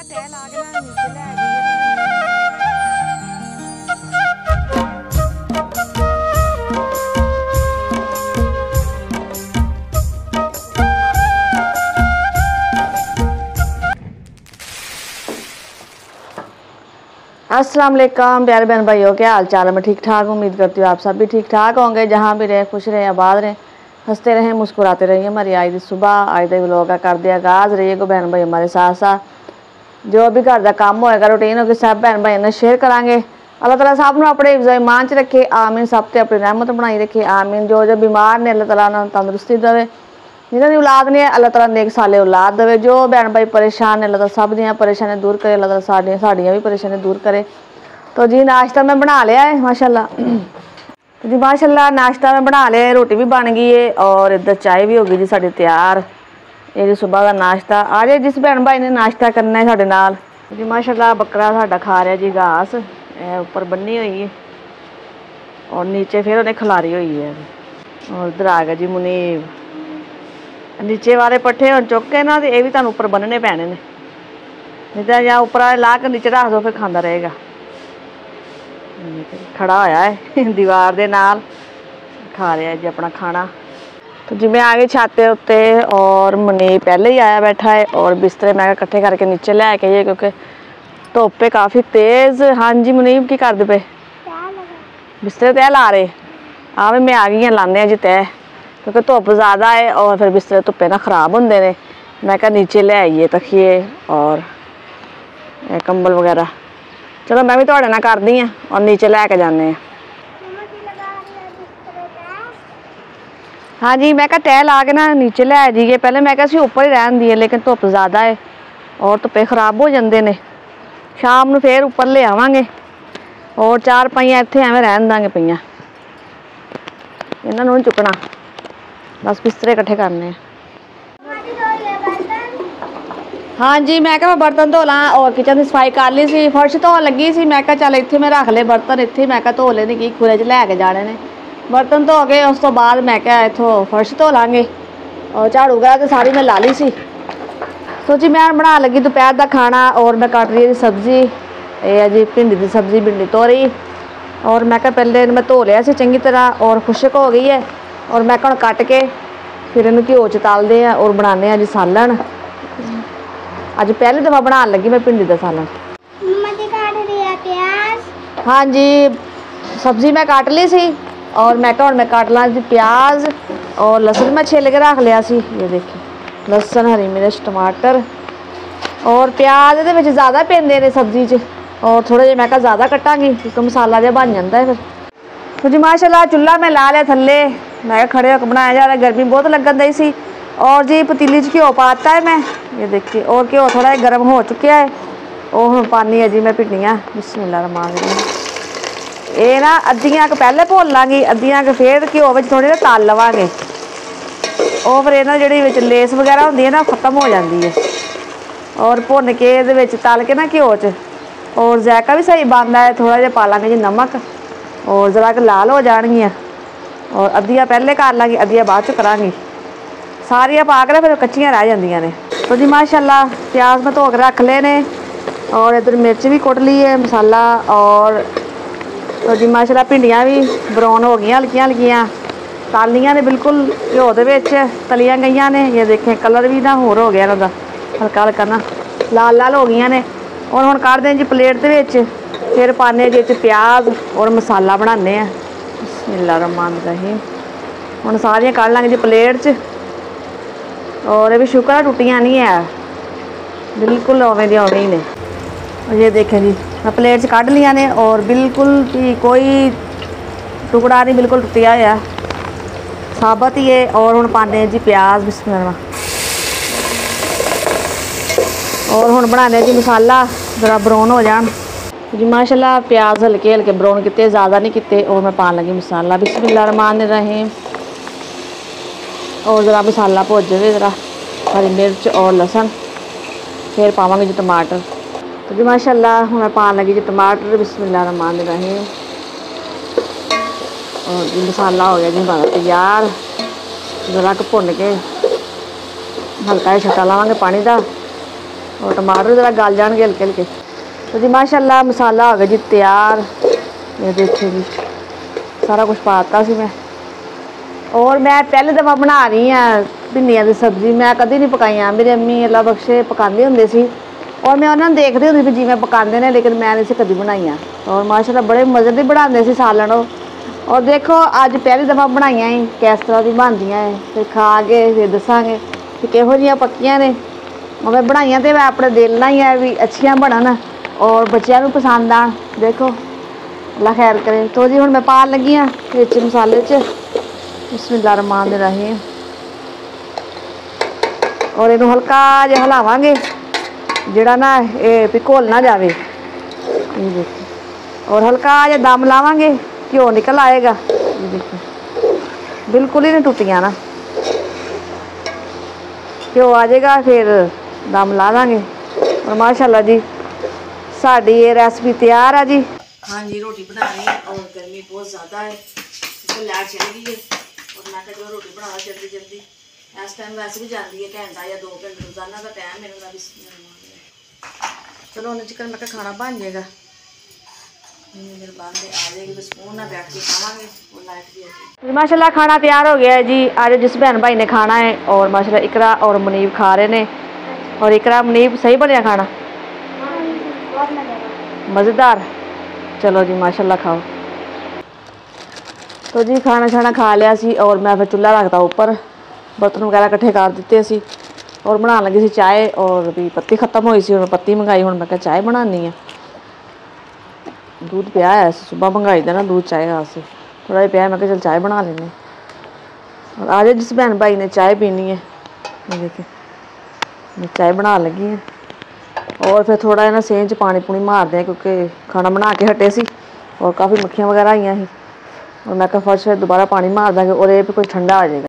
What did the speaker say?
तय ला के ना नीचे ले जाइए। अस्सलाम वालेकुम प्यारे बहन भाइयों, क्या हाल चाल है? मैं ठीक ठाक उम्मीद करती हूँ आप सब भी ठीक ठाक होंगे। जहाँ भी रहे खुश रहे, आबाद रहें, हंसते रहें, मुस्कुराते रहिए। हमारी आज की सुबह आज के व्लॉग का कर दिया आगाज़। रहिए को बहन भाई हमारे साथ साथ जो भी घर का काम होएगा रूटीन होगी सब बहन भाई ने शेयर करांगे। अल्लाह ताला सब नूं अपने हिफ्ज़ ईमान च रखे, आमीन। सब ते अपनी रहमत बनाई रखे, आमीन। जो जो बीमार ने अल्लाह ताला उन्हें तंदुरुस्ती देवे, जिन्हों की औलाद नहीं है अल्लाह ताला नेक साले औलाद देवे। जो बहन भाई परेशान ने अल्लाह ताला सब दियां परेशानियां दूर करे, अल्लाह ताला साड़ियां भी परेशानियां दूर करे। तो जी नाश्ता मैं बना लिया है माशाल्लाह। तो जी माशाल्लाह नाश्ता मैं बना लिया है, रोटी भी बन गई है और इधर चाय भी होगी जी साड़ी तैयार। ये जी सुबह का नाश्ता। आ जाए जिस भैन भाई ने नाश्ता करना है साढ़े नाल। जी माशाल्लाह बकरा साडा खा रहा जी घास, ऊपर बन्नी हुई है और नीचे फिर उन्हें खिलारी हुई है। और इधर आ गया जी मुनीब। नीचे वाले पट्ठे हम चुक के ना ये भी तुहानूं उपर बन्नने पैने ने, नहीं तो या उपर ला के नीचे रख दो फिर खांदा रहेगा। खड़ा होया है दीवार दे नाल, खा रहा है जी अपना खाना। तो जी मैं आ गई छत के उत्ते और मुनीब पहले ही आया बैठा है और बिस्तरे मैं इकट्ठे करके नीचे लैके आइए क्योंकि धुप्प है काफ़ी तेज़। हाँ जी मुनीब की करदे पे? बिस्तरे तय ला रहे? हाँ भी मैं आ गई लाने जी तय क्योंकि धुप्प ज़्यादा है और फिर बिस्तरे धुप्पे ना खराब होंगे ने। मैं कहा नीचे ले आइए तकिए और कंबल वगैरह। चलो मैं भी थोड़े ना करदी हाँ और नीचे लैके जाने। हाँ जी मैं कहा तय ला के ना नीचे ले जाइए। पहले मैं कहा ऊपर ही रहन दी है लेकिन धुप्प ज़्यादा है और धुप्पे खराब हो जाते हैं। शाम ਨੂੰ फिर उपर ले आवांगे और चार पाइयां इत्थे एवें रहन दांगे पईयां, इन्हां नूं नहीं चुकना, बस बिस्तरे इकट्ठे करने। हाँ जी मैं क्या बर्तन धो ला और किचन की सफाई कर ली सी, फर्श धोन लगी सी। मैं क्या चल इत्थे मैं रख ले बर्तन, इत्थे मैं क्या धो लेने की खुले च लैके जाने ने। बर्तन धो के उस तो बाद मैं क्या इत्थों फर्श धो लांगे और झाड़ू वगैरह तो सारी मैं ला ली सी। तो जी मैं बना लगी दोपहर का खाना और मैं कट रही सब्जी। ये है जी भिंडी की सब्जी, भिंडी तोरी। और मैं क्या पहले मैं धो लिया से चंगी तरह और खुशक हो गई है और मैं क्या कट के फिर इन्हूं घिओ च तलदे हैं और बनाने जी सालन। अज पहली दफ़ा बनाने लगी मैं भिंडी का सालन। हाँ जी सब्जी मैं काट ली सी और मैं क्या मैं काट ला जी प्याज और लहसुन मैं छिल के रख लिया सी। ये देखिए लहसुन, हरी मिर्च, टमाटर और प्याज ये ज़्यादा पेंदे ने सब्जी च और थोड़े जे मैं क्या ज़्यादा कटांगी क्योंकि मसाला जहा बन जाता है फिर। तो जी माशाल्लाह चुल्हा मैं ला लिया थल्ले, मैं खड़े होकर बनाया जा रहा, गर्मी बहुत लगन दी सी। और जी पतीली च घिओ पाता है मैं, ये देखिए, और घिओ थोड़ा गर्म हो चुका है और हम पानी है जी मैं भिंडियाँ। बिस्मिल्लाहिर्रहमानिर्रहीम। ये ना अद्धियां क पहले भुन लांगी, अद्धियां क फिर घिओ में थोड़ी ना तल लवांगे और फिर इन्हां जी लेस वगैरह होंदी है ना खत्म हो जाती है। और भुन के ये तल के ना घिओ च और जायका भी सही बनता है। थोड़ा जहा पा लांगे जी नमक और जरा क लाल हो जाएगियाँ और अद्धियां पहले कर लांगी, अद्धियां बाद च करांगी। सारियां पा के फिर कच्चियां रह जांदियां ने। तो जी माशाल्लाह प्याज मैं धो के रख ले ने और इधर मिर्च भी कुट ली है, मसाला। और तो जी माशाल्लाह भिंडियाँ भी ब्राउन हो गई हल्कियां हल्कियां, तालियां ने बिल्कुल घिओ दे विच तलियां गई ने। ये देखें कलर भी ना होर हो गया इन्हां दा, हल्का हल्का ना लाल लाल हो गई ने। और हुण कढ़दे जी प्लेट दे विच, फिर पाने जी प्याज और मसाला बनाने। बिस्मिल्लाहिर्रहमानिर्रहीम। हुण सारियां कढ़ लांगे जी प्लेट च और ये भी शुक्र है टुटियां नहीं है, बिल्कुल ओवें दी ओवें ही ने। और ये देखें जी मैं प्लेट च कढ़ लिया ने और बिल्कुल भी कोई टुकड़ा नहीं, बिल्कुल टुटिया होया साबत ही है। और हुण पाने जी प्याज, बिस्मिल्लाह। और हुण बनाने जी मसाला जरा ब्राउन हो जान जी। माशाल्लाह प्याज हल्के हल्के ब्राउन किते, ज़्यादा नहीं किते। और मैं पान लगी मसाला, बिस्मिल्लाहिर्रहमानिर्रहीम। और ज़रा मसाला भुज जाए, ज़रा हरी मिर्च और लहसुन, फिर पावांगे जी टमाटर। तो जी माशाल्लाह हुण मैं पान लगी जी टमाटर, बिस्मिल्लाहिर्रहमानिर्रहीम। और जी मसाला हो गया जी हमारा तैयार। ज़रा भुन के हल्का जिहा छट्टा लावांगे पानी का और टमाटर ज़रा गल जाएंगे हल्के हल्के। तो जी माशाल्लाह मसाला हो गया जी तैयार। ये देखिए जी सारा कुछ पाता सी मैं। और मैं पहले दफ़ा बना रही हाँ भिंडियां की सब्जी। मैं कभी नहीं पकाई। मेरी अम्मी अल्लाह बख्शे पकाते होंगे सी और मैं उन्होंने देखती होंगी भी जिवें पकाते हैं, लेकिन मैं नहीं कभी बनाई। और माशाल्लाह बड़े मज़े की बनाते सी सालन। और देखो अज पहली दफ़ा बनाइया ही किस तरह की बनदियां है, फिर खा के फिर दसांगे कि किहो जिहियां पक्कियां ने। मैं बनाइया तो मैं अपने दिल नाल ही है भी अच्छियां बनन और बच्चों को पसंद आन। देखो अल्लाह खैर करे। तो जी हुण मैं पा लगी हाँ विच मसाले च बिस्मिल्लाहिर्रहमानिर्रहीम। और इनू हल्का जिहा हिलावांगे जिहड़ा ना ये भी घुल ना जाए। ये देखो और हल्का जिहा दम लावांगे घ्यो निकल आएगा। ये देखो बिल्कुल ही नहीं टुटियां ना, घ्यो आ जाएगा फिर दम ला देंगे। और माशाल्लाह जी साड़ी ये रेसिपी तैयार है जी। हाँ जी रोटी बना रही है और गर्मी बहुत ज़्यादा है, तो लाइट चली गई है और मैं जो रोटी बना जल्दी जल्दी। इस टाइम वैसे भी जाती है घंटा या 2 घंटे रोजाना का टाइम मेरा भी। चलो उन्हें चिकन मैं खाना बन जाएगा। मेरे बंद आ जाएगी तो स्पून ना बैठ के खावांगे और लाइट भी आएगी। माशाल्लाह खाना तैयार हो गया है जी। आज जिस बहन भाई ने खाना है और माशाल्लाह इकरा और मुनीब खा रहे ने। और इकरा मुनीब सही बनया खाना? मज़ेदार। चलो जी माशाल्लाह खाओ। तो जी खाना छाना खा लिया सी और मैं फिर चूल्हा रखता ऊपर, बर्तन वगैरह इकट्ठे कर दिते सी और बना लगी सी चाय। और भी पत्ती खत्म हुई सी, हुण पत्ती मंगाई। हुण मैं चाय बनानी है। दूध पिया है सुबह मंगाई था ना दूध चाय वास्ते थोड़ा ही पिया। मैं चल चाय बना लेने। और आज जिस बहन भाई ने चाय पीनी है देखिए मैं चाय बना लगी है। और फिर थोड़ा ना सेंच पानी पुनी मार दें क्योंकि खाना बना के हटे सी और काफ़ी मक्खियाँ वगैरह आई थी। और मैं फर्श फिर दोबारा पानी मार देंगे और ये भी कोई ठंडा आ जाएगा।